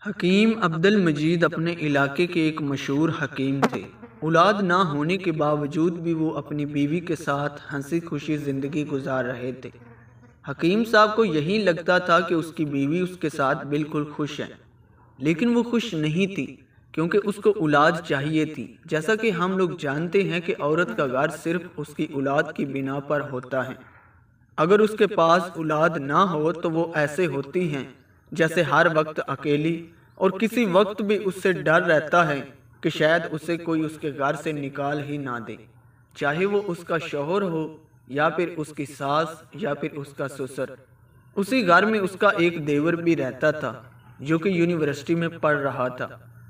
حکیم عبد المجید اپنے علاقے کے ایک مشہور حکیم تھے۔ اولاد نہ ہونے کے باوجود بھی وہ اپنی بیوی کے ساتھ ہنسی خوشی زندگی گزار رہے تھے۔ حکیم صاحب کو یہی لگتا تھا کہ اس کی بیوی اس کے ساتھ بالکل خوش ہے، لیکن وہ خوش نہیں تھی کیونکہ اس کو اولاد چاہیے تھی۔ جیسا کہ ہم لوگ جانتے ہیں کہ عورت کا گھر صرف اس کی اولاد کی بنا پر ہوتا ہے۔ اگر اس کے پاس اولاد نہ ہو تو وہ ایسے ہوتی ہیں جیسے ہر وقت اکیلی، اور کسی وقت بھی اس سے ڈر رہتا ہے کہ شاید اسے کوئی اس کے گھر سے نکال ہی نہ دے، چاہے وہ اس کا شوہر ہو یا پھر اس کی ساس یا پھر اس کا سسر۔ اسی گھر میں اس کا ایک دیور بھی رہتا تھا جو کہ یونیورسٹی میں پڑھ رہا تھا،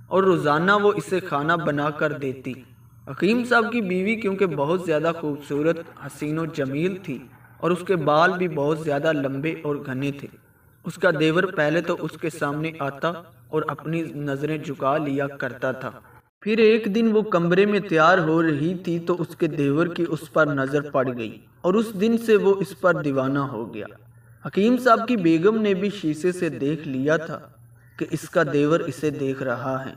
اور روزانہ وہ اسے کھانا بنا کر دیتی۔ حکیم صاحب کی بیوی کیونکہ بہت زیادہ خوبصورت، حسین و جمیل تھی، اور اس کے بال بھی بہت زیادہ لمبے اور گھنے تھے۔ اس کا دیور پہلے تو اس کے سامنے آتا اور اپنی نظریں جھکا لیا کرتا تھا۔ پھر ایک دن وہ کمرے میں تیار ہو رہی تھی تو اس کے دیور کی اس پر نظر پڑ گئی، اور اس دن سے وہ اس پر دیوانہ ہو گیا۔ حکیم صاحب کی بیگم نے بھی شیشے سے دیکھ لیا تھا کہ اس کا دیور اسے دیکھ رہا ہے۔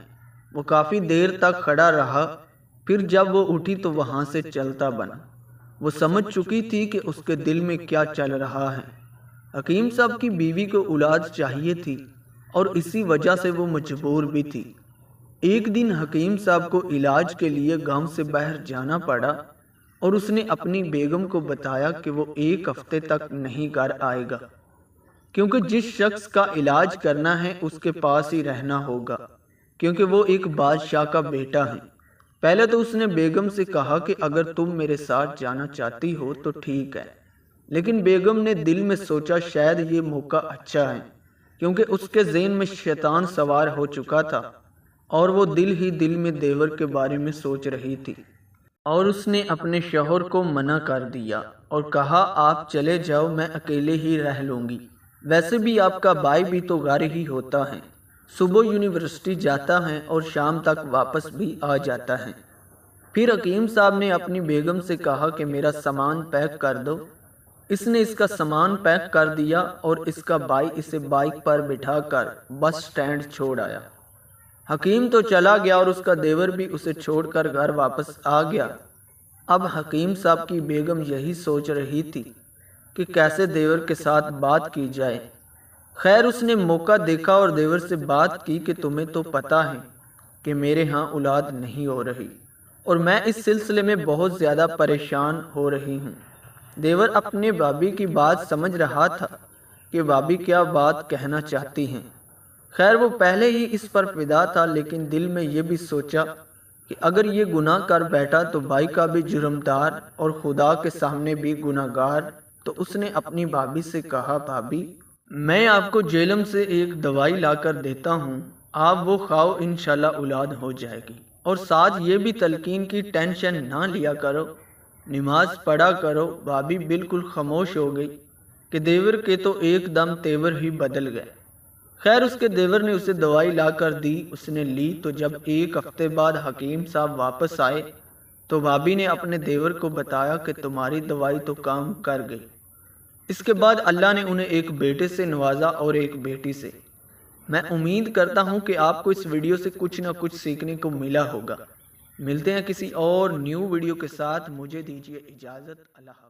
وہ کافی دیر تک کھڑا رہا، پھر جب وہ اٹھی تو وہاں سے چلتا بنا۔ وہ سمجھ چکی تھی کہ اس کے دل میں کیا چل رہا ہے۔ حکیم صاحب کی بیوی کو اولاد چاہیے تھی، اور اسی وجہ سے وہ مجبور بھی تھی۔ ایک دن حکیم صاحب کو علاج کے لیے گاؤں سے باہر جانا پڑا، اور اس نے اپنی بیگم کو بتایا کہ وہ ایک ہفتے تک نہیں گھر آئے گا، کیونکہ جس شخص کا علاج کرنا ہے اس کے پاس ہی رہنا ہوگا، کیونکہ وہ ایک بادشاہ کا بیٹا ہے۔ پہلے تو اس نے بیگم سے کہا کہ اگر تم میرے ساتھ جانا چاہتی ہو تو ٹھیک ہے، لیکن بیگم نے دل میں سوچا شاید یہ موقع اچھا ہے، کیونکہ اس کے ذہن میں شیطان سوار ہو چکا تھا، اور وہ دل ہی دل میں دیور کے بارے میں سوچ رہی تھی۔ اور اس نے اپنے شوہر کو منع کر دیا اور کہا آپ چلے جاؤ، میں اکیلے ہی رہ لوں گی، ویسے بھی آپ کا بھائی بھی تو گھر ہی ہوتا ہے، صبح یونیورسٹی جاتا ہے اور شام تک واپس بھی آ جاتا ہے۔ پھر حکیم صاحب نے اپنی بیگم سے کہا کہ میرا سامان پیک کر دو۔ اس نے اس کا سامان پیک کر دیا، اور اس کا بھائی اسے بائک پر بٹھا کر بس سٹینڈ چھوڑ آیا۔ حکیم تو چلا گیا اور اس کا دیور بھی اسے چھوڑ کر گھر واپس آ گیا۔ اب حکیم صاحب کی بیگم یہی سوچ رہی تھی کہ کیسے دیور کے ساتھ بات کی جائے۔ خیر اس نے موقع دیکھا اور دیور سے بات کی کہ تمہیں تو پتہ ہے کہ میرے ہاں اولاد نہیں ہو رہی، اور میں اس سلسلے میں بہت زیادہ پریشان ہو رہی ہوں۔ دیور اپنے بھابی کی بات سمجھ رہا تھا کہ بھابی کیا بات کہنا چاہتی ہیں۔ خیر وہ پہلے ہی اس پر فدا تھا، لیکن دل میں یہ بھی سوچا کہ اگر یہ گناہ کر بیٹھا تو بھائی کا بھی جرمدار اور خدا کے سامنے بھی گناہگار۔ تو اس نے اپنی بھابی سے کہا بھابی میں آپ کو جیلم سے ایک دوائی لا کر دیتا ہوں، آپ وہ کھاؤ، انشاءاللہ اولاد ہو جائے گی، اور ساتھ یہ بھی تلقین کی ٹینشن نہ لیا کرو، نماز پڑھا کرو۔ بھابی بالکل خاموش ہو گئی کہ دیور کے تو ایک دم تیور ہی بدل گئے۔ خیر اس کے دیور نے اسے دوائی لا کر دی، اس نے لی، تو جب ایک ہفتے بعد حکیم صاحب واپس آئے تو بھابی نے اپنے دیور کو بتایا کہ تمہاری دوائی تو کام کر گئی۔ اس کے بعد اللہ نے انہیں ایک بیٹے سے نوازا اور ایک بیٹی سے۔ میں امید کرتا ہوں کہ آپ کو اس ویڈیو سے کچھ نہ کچھ سیکھنے کو ملا ہوگا۔ ملتے ہیں کسی اور نیو ویڈیو کے ساتھ، مجھے دیجیے اجازت، اللہ حافظ۔